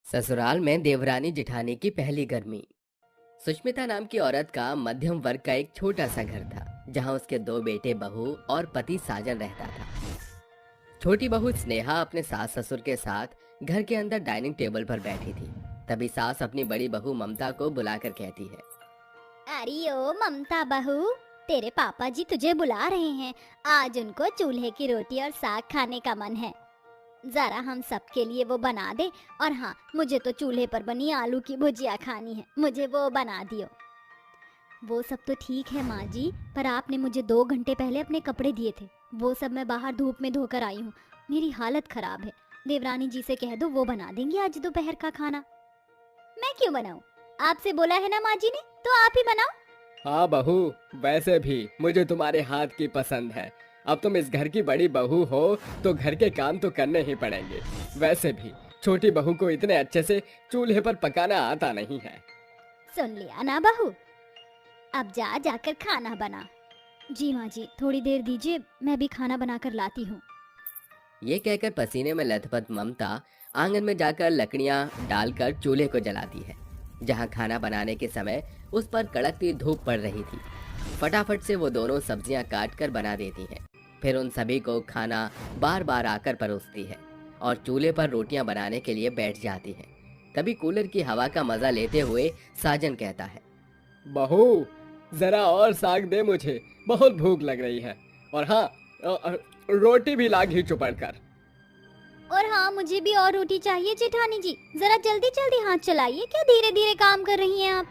ससुराल में देवरानी जिठानी की पहली गर्मी। सुष्मिता नाम की औरत का मध्यम वर्ग का एक छोटा सा घर था, जहां उसके दो बेटे बहू और पति साजन रहता था। छोटी बहू स्नेहा अपने सास ससुर के साथ घर के अंदर डाइनिंग टेबल पर बैठी थी। तभी सास अपनी बड़ी बहू ममता को बुलाकर कहती है। अरे ओ ममता बहू, तेरे पापा जी तुझे बुला रहे हैं। आज उनको चूल्हे की रोटी और साग खाने का मन है। जरा हम सबके लिए वो बना दे। और हाँ, मुझे तो चूल्हे पर बनी आलू की भुजिया खानी है, मुझे वो बना दियो। वो सब तो ठीक है माँ जी, पर आपने मुझे 2 घंटे पहले अपने कपड़े दिए थे, वो सब मैं बाहर धूप में धोकर आई हूँ। मेरी हालत खराब है। देवरानी जी से कह दो, वो बना देंगी आज दोपहर का खाना। मैं क्यों बनाऊं? आपसे बोला है ना माँ जी ने, तो आप ही बनाओ। हाँ बहू, वैसे भी मुझे तुम्हारे हाथ की पसंद है। अब तुम इस घर की बड़ी बहू हो तो घर के काम तो करने ही पड़ेंगे। वैसे भी छोटी बहू को इतने अच्छे से चूल्हे पर पकाना आता नहीं है। सुन लिया ना बहू, अब जा जाकर खाना बना। जी माँ जी, थोड़ी देर दीजिए, मैं भी खाना बनाकर लाती हूँ। ये कहकर पसीने में लथपथ ममता आंगन में जाकर लकड़ियां डालकर चूल्हे को जलाती है। जहां खाना बनाने के समय उस पर कड़कती धूप पड़ रही थी। फटाफट से वो दोनों सब्जियां काट कर बना देती है। फिर उन सभी को खाना बार बार आकर परोसती है और चूल्हे पर रोटियां बनाने के लिए बैठ जाती है। तभी कूलर की हवा का मजा लेते हुए साजन कहता है। बहू, जरा और साग दे, मुझे बहुत भूख लग रही है। और हाँ, रोटी भी ला घी चुपड़ कर। और हाँ, मुझे भी और रोटी चाहिए जेठानी जी। जरा जल्दी जल्दी हाथ चलाइए, क्या धीरे धीरे काम कर रही हैं आप?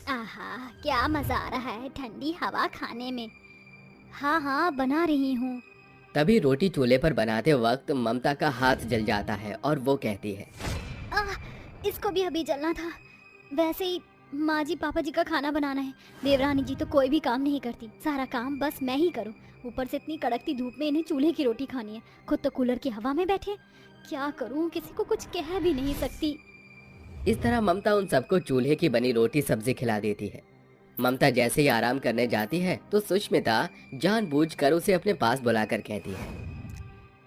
आहा, क्या मजा आ रहा है ठंडी हवा खाने में। हाँ हाँ, बना रही हूँ। तभी रोटी चूल्हे पर बनाते वक्त ममता का हाथ जल जाता है और वो कहती है। आह, इसको भी अभी जलना था। वैसे ही माँ जी पापा जी का खाना बनाना है। देवरानी जी तो कोई भी काम नहीं करती, सारा काम बस मैं ही करूँ। ऊपर से इतनी कड़कती धूप में इन्हें चूल्हे की रोटी खानी है, खुद तो कूलर की हवा में बैठे। क्या करूँ, किसी को कुछ कह भी नहीं सकती। इस तरह ममता उन सबको चूल्हे की बनी रोटी सब्जी खिला देती है। ममता जैसे ही आराम करने जाती है तो सुष्मिता जानबूझकर उसे अपने पास बुलाकर कहती है।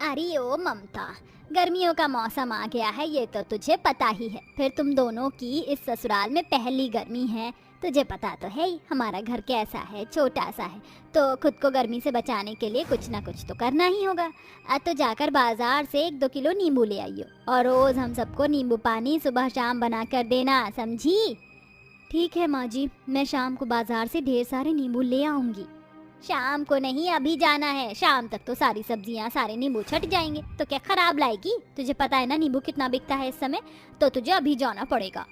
अरे ओ ममता, गर्मियों का मौसम आ गया है, ये तो तुझे पता ही है। फिर तुम दोनों की इस ससुराल में पहली गर्मी है। तुझे पता तो है ही हमारा घर कैसा है, छोटा सा है। तो खुद को गर्मी से बचाने के लिए कुछ ना कुछ तो करना ही होगा। तो जाकर बाजार से 1-2 किलो नींबू ले आइयो, और रोज हम सबको नींबू पानी सुबह शाम बना कर देना, समझी? ठीक है माँ जी, मैं शाम को बाजार से ढेर सारे नींबू ले आऊंगी। शाम को नहीं, अभी जाना है। शाम तक तो सारी सब्जियां, सारे नींबू छट जाएंगे, तो क्या खराब लाएगी? तुझे पता है ना नींबू कितना बिकता है इस समय, तो तुझे अभी जाना पड़ेगा।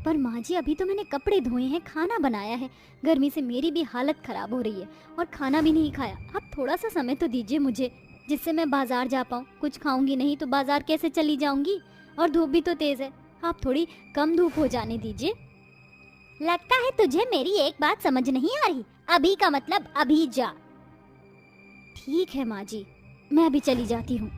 पर माँ जी, अभी तो मैंने कपड़े धोए हैं, खाना बनाया है। गर्मी से मेरी भी हालत खराब हो रही है और खाना भी नहीं खाया। आप थोड़ा सा समय तो दीजिए मुझे, जिससे मैं बाजार जा पाऊँ। कुछ खाऊंगी नहीं तो बाजार कैसे चली जाऊंगी? और धूप भी तो तेज है, आप थोड़ी कम धूप हो जाने दीजिए। लगता है तुझे मेरी एक बात समझ नहीं आ रही। अभी का मतलब अभी जा। ठीक है माँ जी, मैं अभी चली जाती हूँ।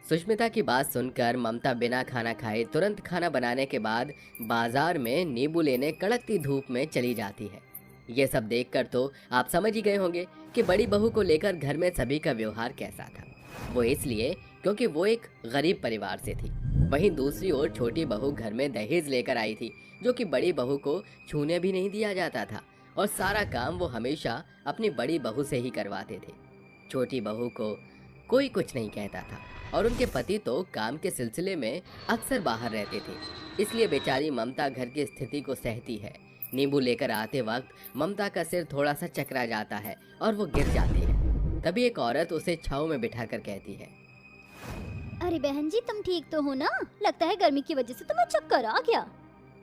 सुष्मिता की बात सुनकर ममता बिना खाना खाए तुरंत खाना बनाने के बाद बाजार में नींबू लेने कड़कती धूप में चली जाती है। ये सब देखकर तो आप समझ ही गए होंगे कि बड़ी बहू को लेकर घर में सभी का व्यवहार कैसा था। वो इसलिए क्योंकि वो एक गरीब परिवार से थी। वहीं दूसरी ओर छोटी बहू घर में दहेज लेकर आई थी, जो कि बड़ी बहू को छूने भी नहीं दिया जाता था और सारा काम वो हमेशा अपनी बड़ी बहू से ही करवाते थे। छोटी बहू को कोई कुछ नहीं कहता था और उनके पति तो काम के सिलसिले में अक्सर बाहर रहते थे। इसलिए बेचारी ममता घर की स्थिति को सहती है। नींबू लेकर आते वक्त ममता का सिर थोड़ा सा चकरा जाता है और वो गिर जाती है। तभी एक औरत उसे छांव में बिठाकर कहती है। अरे बहन जी, तुम ठीक तो हो ना? लगता है गर्मी की वजह से तुम्हें चक्कर आ गया।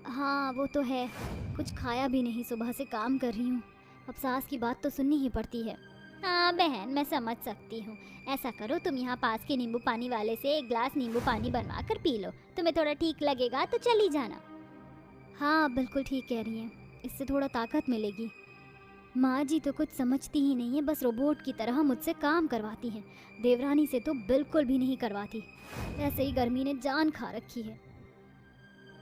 हाँ वो तो है, कुछ खाया भी नहीं, सुबह से काम कर रही हूँ। अब सास की बात तो सुननी ही पड़ती है। हाँ बहन, मैं समझ सकती हूँ। ऐसा करो, तुम यहाँ पास के नींबू पानी वाले से 1 गिलास नींबू पानी बनवा कर पी लो। तुम्हें थोड़ा ठीक लगेगा तो चली जाना। हाँ बिल्कुल ठीक कह रही हैं, इससे थोड़ा ताकत मिलेगी। माँ जी तो कुछ समझती ही नहीं है, बस रोबोट की तरह मुझसे काम करवाती हैं। देवरानी से तो बिल्कुल भी नहीं करवाती। ऐसे ही गर्मी ने जान खा रखी है।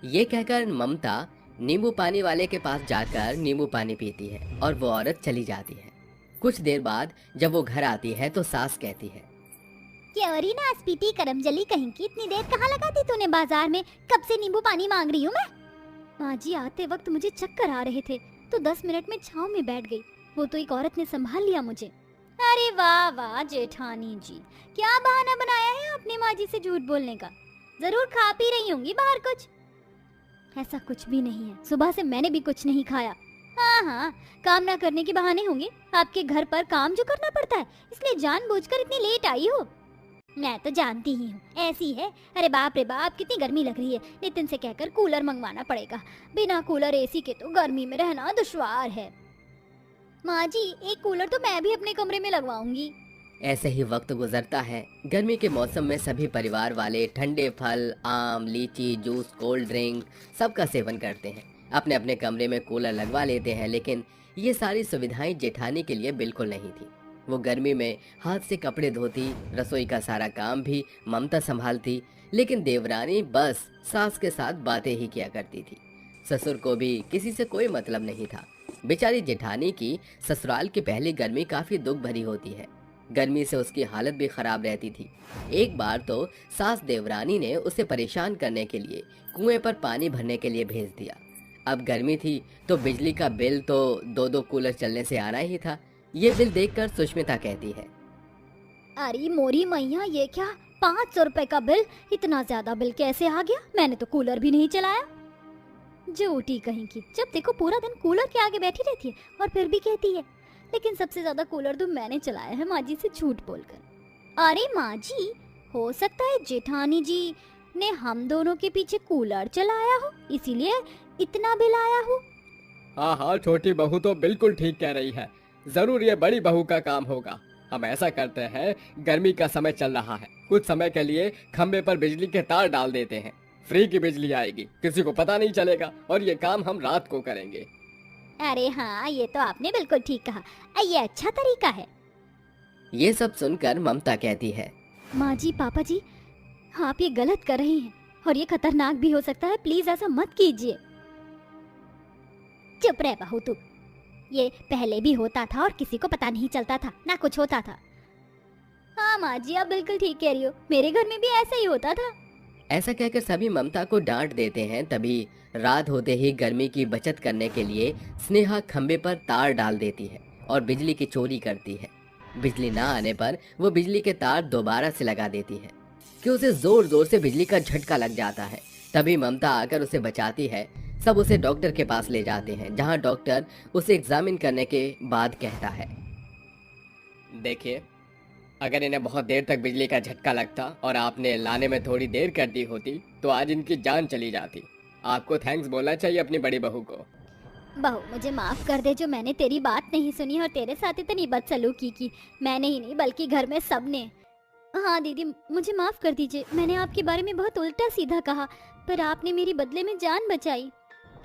ये कहकर ममता नींबू पानी वाले के पास जाकर नींबू पानी पीती है और वो औरत चली जाती है। कुछ देर बाद जब वो घर आती है तो सास कहती है। कि अरे ना स्पीटी करमजली कहीं की, इतनी देर कहाँ लगाती तूने बाजार में? कब से नींबू पानी मांग रही हूँ मैं। माँ जी आते वक्त मुझे चक्कर आ रहे थे तो 10 मिनट में छांव में बैठ गई, वो तो एक औरत ने संभाल लिया मुझे। अरे वाह वाह जेठानी जी, क्या बहाना बनाया है आपने माँ जी से झूठ बोलने का। जरूर खा पी रही होंगी बाहर कुछ। ऐसा कुछ भी नहीं है, सुबह से मैंने भी कुछ नहीं खाया। हाँ हाँ, काम ना करने के बहाने होंगे, आपके घर पर काम जो करना पड़ता है इसलिए जानबूझकर इतनी लेट आई हो। मैं तो जानती ही हूँ ऐसी है। अरे बाप रे बाप, कितनी गर्मी लग रही है, नितिन से कहकर कूलर मंगवाना पड़ेगा। बिना कूलर एसी के तो गर्मी में रहना दुश्वार है। माँ जी एक कूलर तो मैं भी अपने कमरे में लगवाऊंगी। ऐसे ही वक्त गुजरता है। गर्मी के मौसम में सभी परिवार वाले ठंडे फल, आम, लीची, जूस, कोल्ड ड्रिंक सबका सेवन करते हैं। अपने अपने कमरे में कूलर लगवा लेते हैं, लेकिन ये सारी सुविधाएं जेठानी के लिए बिल्कुल नहीं थी। वो गर्मी में हाथ से कपड़े धोती, रसोई का सारा काम भी ममता संभालती, लेकिन देवरानी बस सास के साथ बातें ही किया करती थी। ससुर को भी किसी से कोई मतलब नहीं था। बेचारी जेठानी की ससुराल की पहली गर्मी काफी दुख भरी होती है। गर्मी से उसकी हालत भी खराब रहती थी। एक बार तो सास देवरानी ने उसे परेशान करने के लिए कुएं पर पानी भरने के लिए भेज दिया। अब गर्मी थी तो बिजली का बिल तो 2-2 कूलर चलने से आना ही था। ये बिल देखकर सुष्मिता कहती है, अरे मोरी मैया, ये क्या 500 रुपए का बिल? इतना ज्यादा बिल कैसे आ गया? मैंने तो कूलर भी नहीं चलाया। झूठी कहीं की, जब देखो पूरा दिन कूलर के आगे बैठी रहती है और फिर भी कहती है। लेकिन सबसे ज्यादा कूलर तो मैंने चलाया है माँ जी से झूठ बोलकर। अरे माँ जी, हो सकता है जेठानी जी ने हम दोनों के पीछे कूलर चलाया हो, इसीलिए इतना बिल आया हो। हाँ हाँ, छोटी बहू तो बिल्कुल ठीक कह रही है। जरूर ये बड़ी बहू का काम होगा। हम ऐसा करते हैं, गर्मी का समय चल रहा है, कुछ समय के लिए खंबे पर बिजली के तार डाल देते हैं। फ्री की बिजली आएगी, किसी को पता नहीं चलेगा और ये काम हम रात को करेंगे। अरे हाँ, ये तो आपने बिल्कुल ठीक कहा, ये अच्छा तरीका है। ये सब सुनकर ममता कहती है, माँ जी, पापा जी, आप ये गलत कर रही हैं और ये खतरनाक भी हो सकता है, प्लीज ऐसा मत कीजिए। चुप रह बहू तू, ये पहले भी होता था और किसी को पता नहीं चलता था, ना कुछ होता था। हाँ माँ जी, आप बिल्कुल ठीक कह रही हो, मेरे घर में भी ऐसा ही होता था। ऐसा कहकर सभी ममता को डांट देते हैं। तभी रात होते ही गर्मी की बचत करने के लिए स्नेहा खंबे पर तार डाल देती है और बिजली की चोरी करती है। बिजली ना आने पर वो बिजली के तार दोबारा से लगा देती है कि उसे जोर जोर से बिजली का झटका लग जाता है। तभी ममता आकर उसे बचाती है। सब उसे डॉक्टर के पास ले जाते हैं, जहां डॉक्टर उसे एग्जामिन करने के बाद कहता है, देखिए, अगर इन्हें बहुत देर तक बिजली का झटका लगता और आपने लाने में थोड़ी देर कर दी होती तो आज इनकी जान चली जाती। आपको थैंक्स बोलना चाहिए अपनी बड़ी बहू को। बहू मुझे माफ कर दे, जो मैंने तेरी बात नहीं सुनी और तेरे साथ इतनी बदसलूकी की। मैंने ही नहीं बल्कि घर में सबने। हाँ दीदी, मुझे माफ कर दीजिए, मैंने आपके बारे में बहुत उल्टा सीधा कहा, पर आपने मेरी बदले में जान बचाई।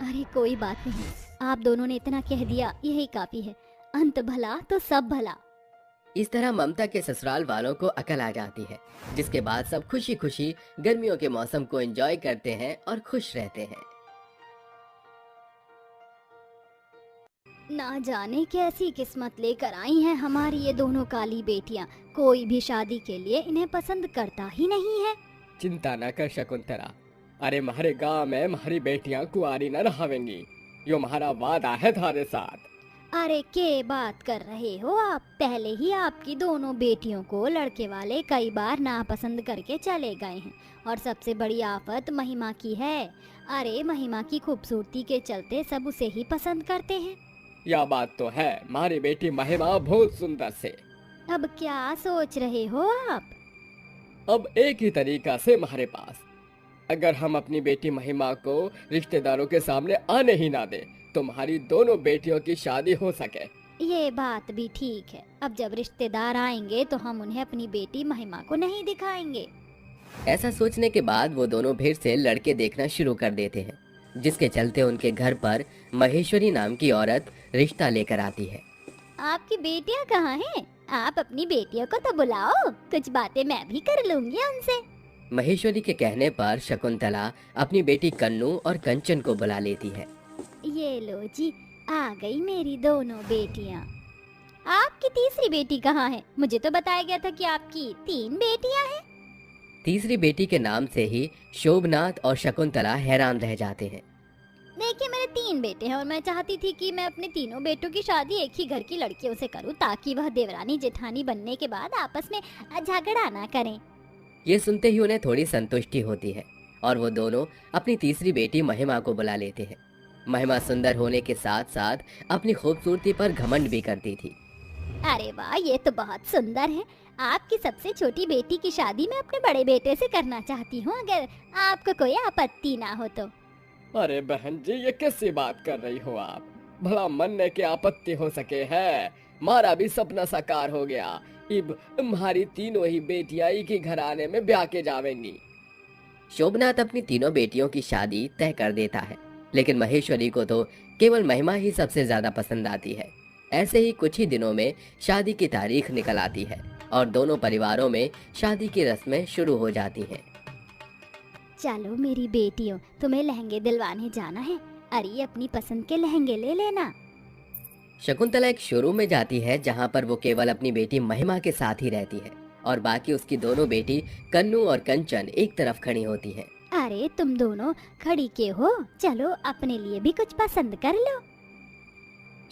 अरे कोई बात नहीं, आप दोनों ने इतना कह दिया यही काफी है। अंत भला तो सब भला। इस तरह ममता के ससुराल वालों को अकल आ जाती है, जिसके बाद सब खुशी खुशी गर्मियों के मौसम को एंजॉय करते हैं और खुश रहते हैं। ना जाने कैसी किस्मत लेकर आई हैं हमारी ये दोनों काली बेटियां। कोई भी शादी के लिए इन्हें पसंद करता ही नहीं है। चिंता न कर शकुंतला, अरे हमारे गांव में हमारी बेटियां कुंवारी न रहावेंगी, यो हमारा वादा है थारे साथ। अरे के बात कर रहे हो आप? पहले ही आपकी दोनों बेटियों को लड़के वाले कई बार नापसंद करके चले गए हैं और सबसे बड़ी आफत महिमा की है। अरे महिमा की खूबसूरती के चलते सब उसे ही पसंद करते हैं। यह बात तो है, हमारी बेटी महिमा बहुत सुंदर से। अब क्या सोच रहे हो आप? अब एक ही तरीका से हमारे पास, अगर हम अपनी बेटी महिमा को रिश्तेदारों के सामने आने ही ना दे तो हमारी दोनों बेटियों की शादी हो सके। ये बात भी ठीक है, अब जब रिश्तेदार आएंगे तो हम उन्हें अपनी बेटी महिमा को नहीं दिखाएंगे। ऐसा सोचने के बाद वो दोनों फिर से लड़के देखना शुरू कर देते हैं, जिसके चलते उनके घर पर महेश्वरी नाम की औरत रिश्ता लेकर आती है। आपकी बेटियां कहाँ हैं? आप अपनी बेटियों को तो बुलाओ, कुछ बातें मैं भी कर लूंगी उनसे। महेश्वरी के कहने पर शकुंतला अपनी बेटी कन्नू और कंचन को बुला लेती है। ये लो जी, आ गई मेरी दोनों बेटियां। आपकी तीसरी बेटी कहाँ है? मुझे तो बताया गया था कि आपकी 3 बेटियां हैं। तीसरी बेटी के नाम से ही शोभनाथ और शकुंतला हैरान रह जाते हैं। देखिए, मेरे 3 बेटे हैं और मैं चाहती थी कि मैं अपने तीनों बेटों की शादी एक ही घर की लड़कियों से करूं, ताकि वह देवरानी जेठानी बनने के बाद आपस में झगड़ा ना करें। ये सुनते ही उन्हें थोड़ी संतुष्टि होती है और वो दोनों अपनी तीसरी बेटी महिमा को बुला लेते हैं। महिमा सुंदर होने के साथ साथ अपनी खूबसूरती पर घमंड भी करती थी। अरे वाह, ये तो बहुत सुंदर है। आपकी सबसे छोटी बेटी की शादी मैं अपने बड़े बेटे से करना चाहती हूँ, अगर आपको कोई आपत्ति ना हो तो। अरे बहन जी, ये कैसी बात कर रही हो आप? भला मन ने क्या आपत्ति हो सके है? मारा भी सपना साकार हो गया। इब तुम्हारी तीनों ही बेटियां एक ही घराने में ब्याह के जावेंगी। शोभनाथ अपनी तीनों बेटियों की शादी तय कर देता है, लेकिन महेश्वरी को तो केवल महिमा ही सबसे ज्यादा पसंद आती है। ऐसे ही कुछ ही दिनों में शादी की तारीख निकल आती है और दोनों परिवारों में शादी की रस्में शुरू हो जाती हैं। चलो मेरी बेटियों, तुम्हें लहंगे दिलवाने जाना है। अरे अपनी पसंद के लहंगे ले लेना। शकुंतला एक शोरूम में जाती है जहां पर वो केवल अपनी बेटी महिमा के साथ ही रहती है और बाकी उसकी दोनों बेटी कन्नू और कंचन एक तरफ खड़ी होती हैं। अरे तुम दोनों खड़ी के हो, चलो अपने लिए भी कुछ पसंद कर लो।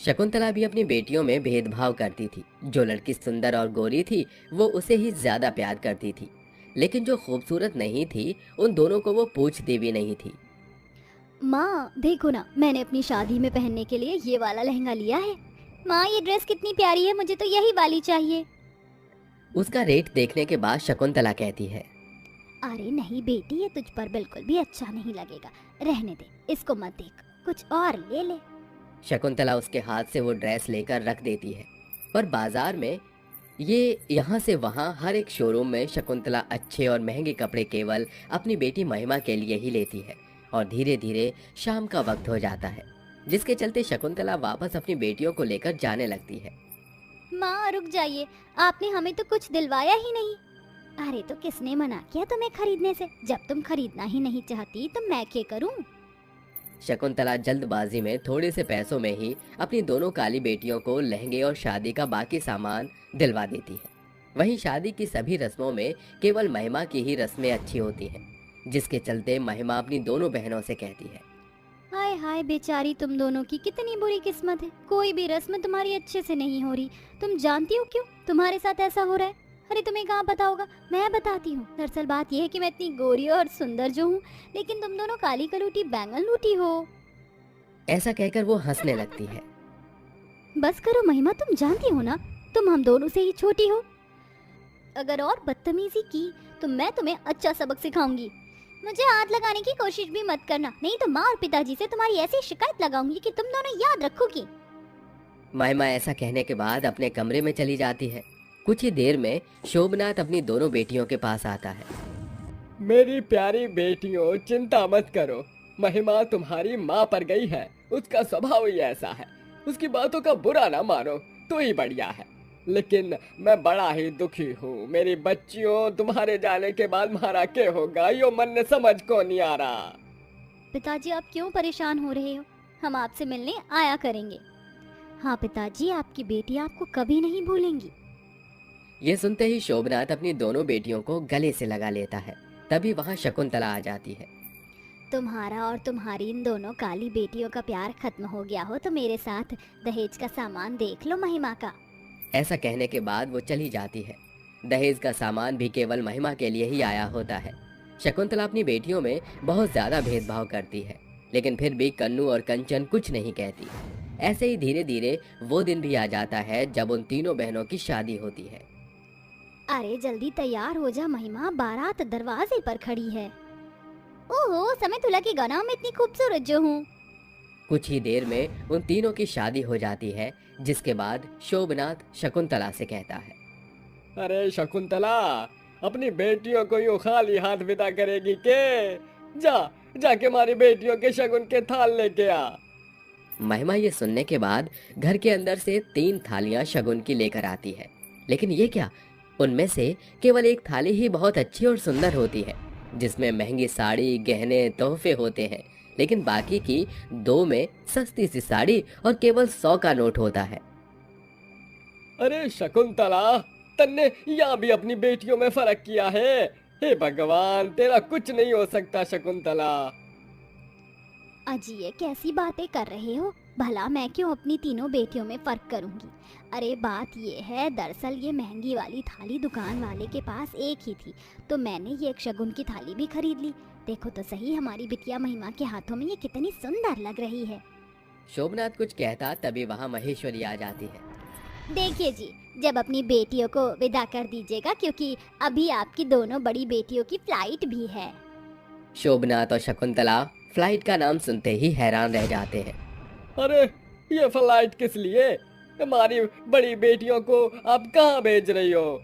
शकुंतला भी अपनी बेटियों में भेदभाव करती थी। जो लड़की सुंदर और गोरी थी वो उसे ही ज्यादा प्यार करती थी, लेकिन जो खूबसूरत नहीं थी उन दोनों को वो पूछती भी नहीं थी। माँ देखो ना, मैंने अपनी शादी में पहनने के लिए ये वाला लहंगा लिया है। माँ ये ड्रेस कितनी प्यारी है, मुझे तो यही वाली चाहिए। उसका रेट देखने के बाद शकुंतला कहती है, अरे नहीं बेटी, ये तुझ पर बिल्कुल भी अच्छा नहीं लगेगा, रहने दे, इसको मत देख, कुछ और ले ले। शकुंतला उसके हाथ से वो ड्रेस लेकर रख देती है। पर बाजार में ये यहाँ से वहाँ हर एक शोरूम में शकुंतला अच्छे और महंगे कपड़े केवल अपनी बेटी महिमा के लिए ही लेती है और धीरे धीरे शाम का वक्त हो जाता है, जिसके चलते शकुंतला वापस अपनी बेटियों को लेकर जाने लगती है। माँ रुक जाइए, आपने हमें तो कुछ दिलवाया ही नहीं। अरे तो किसने मना किया तुम्हें खरीदने से? जब तुम खरीदना ही नहीं चाहती तो मैं क्या करूँ? शकुंतला जल्दबाजी में थोड़े से पैसों में ही अपनी दोनों काली बेटियों को लहंगे और शादी का बाकी सामान दिलवा देती है। वहीं शादी की सभी रस्मों में केवल महिमा की ही रस्में अच्छी होती हैं, जिसके चलते महिमा अपनी दोनों बहनों से कहती है, हाय हाय बेचारी, तुम दोनों की कितनी बुरी किस्मत है। कोई भी रस्म तुम्हारी अच्छे से नहीं हो रही। तुम जानती हो क्यों तुम्हारे साथ ऐसा हो रहा है? अरे तुम्हें कहाँ पता होगा, मैं बताती हूँ। दरअसल बात यह है कि मैं इतनी गोरी और सुंदर जो हूँ, लेकिन तुम दोनों काली कलूटी बैंगन लूटी हो। ऐसा कहकर वो हंसने लगती है। बस करो महिमा, तुम जानती हो ना तुम हम दोनों से ही छोटी हो। अगर और बदतमीजी की तो मैं तुम्हें अच्छा सबक सिखाऊंगी। मुझे हाथ लगाने की कोशिश भी मत करना, नहीं तो माँ और पिताजी से तुम्हारी ऐसी शिकायत लगाऊंगी कि तुम दोनों याद रखोगी। महिमा ऐसा कहने के बाद अपने कमरे में चली जाती है। कुछ ही देर में शोभनाथ अपनी दोनों बेटियों के पास आता है। मेरी प्यारी बेटियों, चिंता मत करो। महिमा तुम्हारी माँ पर गई है, उसका स्वभाव ही ऐसा है। उसकी बातों का बुरा ना मानो तो ही बढ़िया है। लेकिन मैं बड़ा ही दुखी हूँ। मेरी बच्चियों, तुम्हारे जाने के बाद हमारा क्या होगा, यो मन ने समझ को नहीं आ रहा। पिताजी आप क्यों परेशान हो रहे हो? हम आपसे मिलने आया करेंगे। हाँ पिताजी, आपकी बेटी आपको कभी नहीं भूलेंगी। ये सुनते ही शोभनाथ अपनी दोनों बेटियों को गले से लगा लेता है। तभी वहाँ शकुंतला आ जाती है। तुम्हारा और तुम्हारी इन दोनों काली बेटियों का प्यार खत्म हो गया हो तो मेरे साथ दहेज का सामान देख लो महिमा का। ऐसा कहने के बाद वो चली जाती है। दहेज का सामान भी केवल महिमा के लिए ही आया होता है। शकुंतला अपनी बेटियों में बहुत ज्यादा भेदभाव करती है, लेकिन फिर भी कन्नू और कंचन कुछ नहीं कहती। ऐसे ही धीरे धीरे वो दिन भी आ जाता है जब उन तीनों बहनों की शादी होती है। अरे जल्दी तैयार हो जा महिमा, बारात दरवाजे पर खड़ी है। ओहो, समय तुला की गौना में इतनी खूबसूरत जो हूँ। कुछ ही देर में उन तीनों की शादी हो जाती है, जिसके बाद शोभनाथ शकुंतला से कहता है, अरे शकुंतला, अपनी बेटियों को यूं खाली हाथ विदा करेगी के? जाके हमारी बेटियों के शगुन के थाल लेके आ। महिमा ये सुनने के बाद घर के अंदर से 3 थालियां शगुन की लेकर आती है। लेकिन ये क्या, उनमें से केवल एक थाली ही बहुत अच्छी और सुंदर होती है, जिसमें महंगी साड़ी, गहने, तोहफे होते हैं। लेकिन बाकी की 2 में सस्ती सी साड़ी और केवल 100 का नोट होता है। अरे शकुंतला, तन्ने यहाँ भी अपनी बेटियों में फर्क किया है। हे भगवान, तेरा कुछ नहीं हो सकता शकुंतला। अजी ये कैसी बातें कर रहे हो? भला मैं क्यों अपनी तीनों बेटियों में फर्क करूंगी? अरे बात ये है, दरअसल ये महंगी वाली थाली दुकान वाले के पास एक ही थी, तो मैंने ये एक शगुन की थाली भी खरीद ली। देखो तो सही हमारी बिटिया महिमा के हाथों में ये कितनी सुंदर लग रही है। शोभनाथ कुछ कहता तभी वहाँ महेश्वरी आ जाती है। देखिए जी, जब अपनी बेटियों को विदा कर दीजिएगा, क्योंकि अभी आपकी दोनों बड़ी बेटियों की फ्लाइट भी है। शोभनाथ और शकुंतला फ्लाइट का नाम सुनते ही हैरान रह जाते हैं। अरे ये फ्लाइट किस लिए? हमारी बड़ी बेटियों को आप कहाँ भेज रही हो?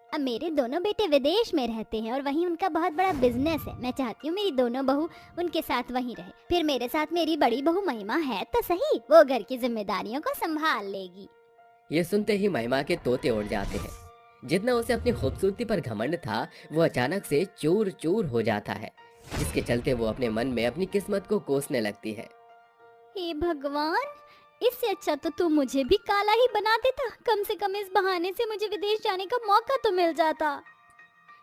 अब मेरे दोनों बेटे विदेश में रहते हैं और वहीं उनका बहुत बड़ा बिजनेस है। मैं चाहती हूँ मेरी दोनों बहू उनके साथ वहीं रहे। फिर मेरे साथ मेरी बड़ी बहू महिमा है तो सही, वो घर की जिम्मेदारियों को संभाल लेगी। ये सुनते ही महिमा के तोते उड़ जाते हैं। जितना उसे अपनी खूबसूरती पर घमंड था वो अचानक से चूर चूर हो जाता है, जिसके चलते वो अपने मन में अपनी किस्मत को कोसने लगती है। हे भगवान, इससे अच्छा तो तू मुझे भी काला ही बना देता। कम से कम इस बहाने से मुझे विदेश जाने का मौका तो मिल जाता।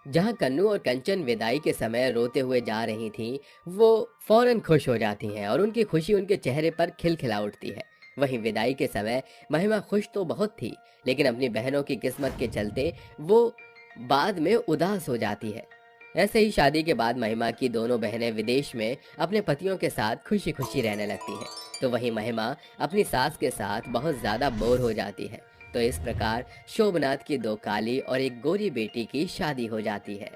जहाँ कन्नू और कंचन विदाई के समय रोते हुए जा रही थीं, वो फौरन खुश हो जाती हैं और उनकी खुशी उनके चेहरे पर खिलखिला उठती है। वहीं विदाई के समय महिमा खुश तो बहुत थी, लेकिन अपनी बहनों की किस्मत के चलते वो बाद में उदास हो जाती है। ऐसे ही शादी के बाद महिमा की दोनों बहनें विदेश में अपने पतियों के साथ खुशी खुशी रहने लगती हैं, तो वहीं महिमा अपनी सास के साथ बहुत ज़्यादा बोर हो जाती है। तो इस प्रकार शोभनाथ की दो काली और एक गोरी बेटी की शादी हो जाती है।